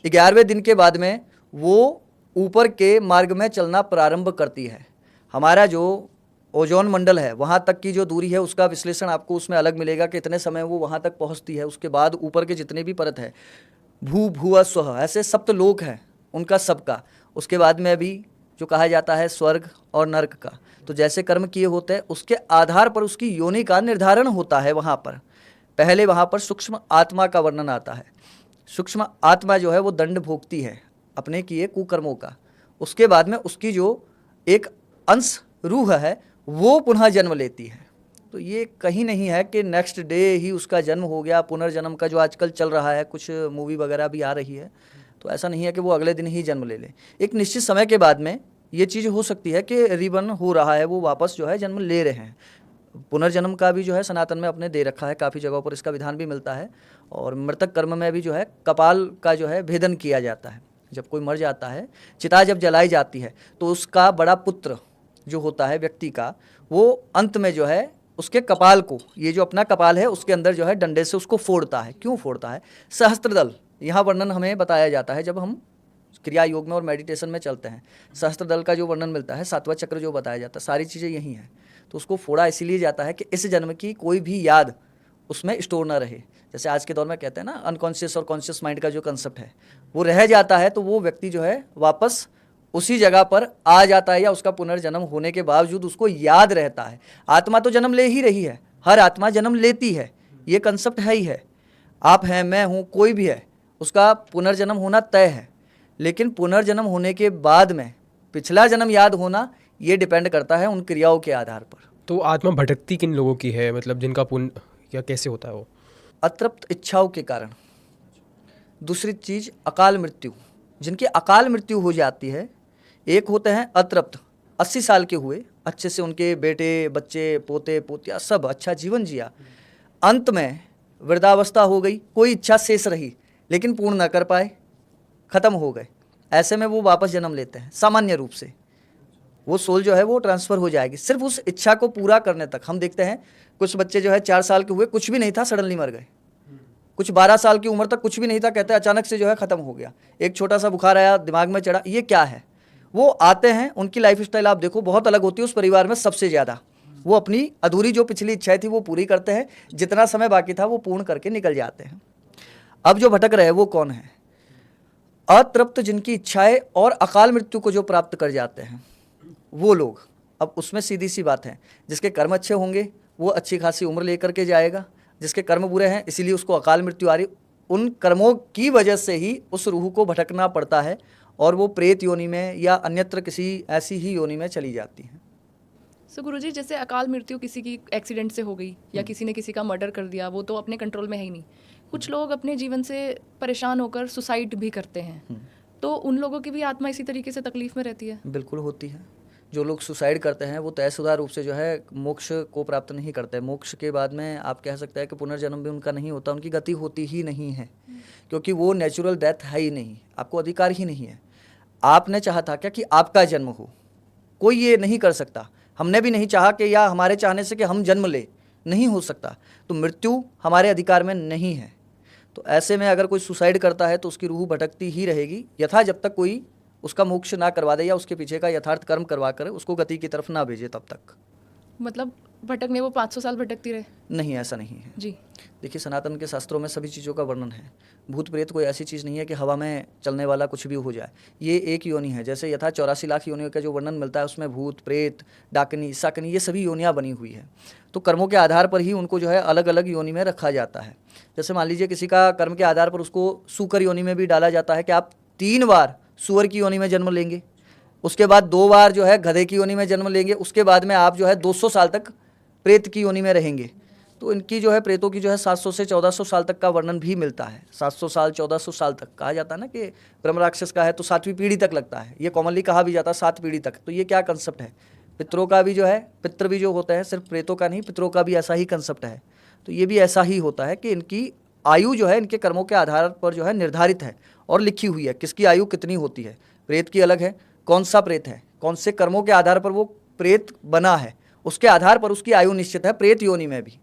11वें दिन के बाद में वो ऊपर के मार्ग में चलना प्रारंभ करती है। हमारा जो ओजोन मंडल है वहाँ तक की जो दूरी है उसका विश्लेषण आपको उसमें अलग मिलेगा कि इतने समय वो वहाँ तक पहुँचती है। उसके बाद ऊपर के जितने भी परत है, भू भुव स्वः, ऐसे सप्तलोक हैं उनका सबका। उसके बाद में अभी जो कहा जाता है स्वर्ग और नरक का, तो जैसे कर्म किए होते हैं उसके आधार पर उसकी योनि का निर्धारण होता है। वहाँ पर पहले वहाँ पर सूक्ष्म आत्मा का वर्णन आता है। सूक्ष्म आत्मा जो है वो दंड भोगती है अपने किए कुकर्मों का। उसके बाद में उसकी जो एक अंश रूह है वो पुनः जन्म लेती है। तो ये कहीं नहीं है कि नेक्स्ट डे ही उसका जन्म हो गया। पुनर्जन्म का जो आजकल चल रहा है, कुछ मूवी वगैरह भी आ रही है, तो ऐसा नहीं है कि वो अगले दिन ही जन्म ले ले। एक निश्चित समय के बाद में ये चीज़ हो सकती है कि रिबर्न हो रहा है, वो वापस जो है जन्म ले रहे हैं। पुनर्जन्म का भी जो है सनातन में अपने दे रखा है, काफ़ी जगहों पर इसका विधान भी मिलता है। और मृतक कर्म में भी जो है कपाल का जो है भेदन किया जाता है। जब कोई मर जाता है, चिता जब जलाई जाती है, तो उसका बड़ा पुत्र जो होता है व्यक्ति का, वो अंत में जो है उसके कपाल को, ये जो अपना कपाल है उसके अंदर जो है डंडे से उसको फोड़ता है। क्यों फोड़ता है? सहस्त्रदल, यहाँ वर्णन हमें बताया जाता है जब हम क्रिया योग में और मेडिटेशन में चलते हैं। सहस्त्रदल का जो वर्णन मिलता है, सातवां चक्र जो बताया जाता है, सारी चीज़ें यही हैं। तो उसको फोड़ा इसीलिए जाता है कि इस जन्म की कोई भी याद उसमें स्टोर ना रहे। जैसे आज के दौर में कहते हैं ना, अनकॉन्शियस और कॉन्शियस माइंड का जो कंसेप्ट है वो रह जाता है, तो वो व्यक्ति जो है वापस उसी जगह पर आ जाता है, या उसका पुनर्जन्म होने के बावजूद उसको याद रहता है। आत्मा तो जन्म ले ही रही है, हर आत्मा जन्म लेती है, ये कंसेप्ट है ही है। आप हैं, मैं हूँ, कोई भी है, उसका पुनर्जन्म होना तय है। लेकिन पुनर्जन्म होने के बाद में पिछला जन्म याद होना, ये डिपेंड करता है उन क्रियाओं के आधार पर। तो आत्मा भटकती किन लोगों की है, मतलब जिनका पुण्य या कैसे होता है वो? अतृप्त इच्छाओं के कारण। दूसरी चीज अकाल मृत्यु, जिनकी अकाल मृत्यु हो जाती है। एक होते हैं अतृप्त, 80 साल के हुए, अच्छे से उनके बेटे बच्चे पोते पोतिया सब अच्छा जीवन जिया, अंत में वृद्धावस्था हो गई, कोई इच्छा शेष रही लेकिन पूर्ण न कर पाए, खत्म हो गए। ऐसे में वो वापस जन्म लेते हैं। सामान्य रूप से वो सोल जो है वो ट्रांसफर हो जाएगी सिर्फ उस इच्छा को पूरा करने तक। हम देखते हैं कुछ बच्चे जो है 4 साल के हुए, कुछ भी नहीं था, सडनली मर गए। कुछ 12 साल की उम्र तक कुछ भी नहीं था, कहते हैं अचानक से जो है खत्म हो गया। एक छोटा सा बुखार आया, दिमाग में चढ़ा, ये क्या है? वो आते हैं, उनकी लाइफ स्टाइल आप देखो बहुत अलग होती है उस परिवार में सबसे ज़्यादा। वो अपनी अधूरी जो पिछली इच्छाएं थी वो पूरी करते हैं, जितना समय बाकी था वो पूर्ण करके निकल जाते हैं। अब जो भटक रहे वो कौन है? अतृप्त, जिनकी इच्छाएं और अकाल मृत्यु को जो प्राप्त कर जाते हैं वो लोग। अब उसमें सीधी सी बात है, जिसके कर्म अच्छे होंगे वो अच्छी खासी उम्र लेकर के जाएगा, जिसके कर्म बुरे हैं इसीलिए उसको अकाल मृत्यु आ रही। उन कर्मों की वजह से ही उस रूह को भटकना पड़ता है और वो प्रेत योनि में या अन्यत्र किसी ऐसी ही योनि में चली जाती हैं। सो गुरुजी, जैसे अकाल मृत्यु किसी की एक्सीडेंट से हो गई या किसी ने किसी का मर्डर कर दिया, वो तो अपने कंट्रोल में है ही नहीं। कुछ लोग अपने जीवन से परेशान होकर सुसाइड भी करते हैं, तो उन लोगों की भी आत्मा इसी तरीके से तकलीफ में रहती है? बिल्कुल होती है। जो लोग सुसाइड करते हैं वो तयशुदा रूप से जो है मोक्ष को प्राप्त नहीं करते। मोक्ष के बाद में आप कह सकते हैं कि पुनर्जन्म भी उनका नहीं होता, उनकी गति होती ही नहीं है, क्योंकि वो नेचुरल डेथ है ही नहीं, आपको अधिकार ही नहीं है। आपने चाहा था क्या कि आपका जन्म हो? कोई ये नहीं कर सकता। हमने भी नहीं चाहा कि या हमारे चाहने से कि हम जन्म ले, नहीं हो सकता। तो मृत्यु हमारे अधिकार में नहीं है। तो ऐसे में अगर कोई सुसाइड करता है तो उसकी रूह भटकती ही रहेगी यथा जब तक कोई उसका मोक्ष ना करवा दे या उसके पीछे का यथार्थ कर्म करवा कर उसको गति की तरफ ना भेजे तब तक। मतलब भटकने वो 500 साल भटकती रहे? नहीं, ऐसा नहीं है जी। देखिए, सनातन के शास्त्रों में सभी चीज़ों का वर्णन है। भूत प्रेत कोई ऐसी चीज़ नहीं है कि हवा में चलने वाला कुछ भी हो जाए। ये एक योनि है। जैसे यथा 84 लाख योनियों का जो वर्णन मिलता है उसमें भूत प्रेत डाकनी शाकनी ये सभी योनियाँ बनी हुई है। तो कर्मों के आधार पर ही उनको जो है अलग अलग योनि में रखा जाता है। जैसे मान लीजिए किसी का कर्म के आधार पर उसको सूकर योनि में भी डाला जाता है कि आप 3 बार सूअर की योनि में जन्म लेंगे, उसके बाद 2 बार जो है गधे की योनि में जन्म लेंगे, उसके बाद में आप जो है 200 साल तक प्रेत की योनि में रहेंगे। तो इनकी जो है प्रेतों की जो है 700 से 1400 साल तक का वर्णन भी मिलता है। 700 साल 1400 साल तक कहा जाता है ना कि ब्रह्म राक्षस का है तो 7वीं पीढ़ी तक लगता है। ये कॉमनली कहा भी जाता है 7 पीढ़ी तक। तो ये क्या कंसेप्ट है? पितरों का भी जो है, पितृ भी जो होते हैं, सिर्फ प्रेतों का नहीं, पितरों का भी ऐसा ही कंसेप्ट है। तो ये भी ऐसा ही होता है कि इनकी आयु जो है इनके कर्मों के आधार पर जो है निर्धारित है और लिखी हुई है किसकी आयु कितनी होती है। प्रेत की अलग है, कौन सा प्रेत है, कौन से कर्मों के आधार पर वो प्रेत बना है, उसके आधार पर उसकी आयु निश्चित है प्रेत योनि में भी।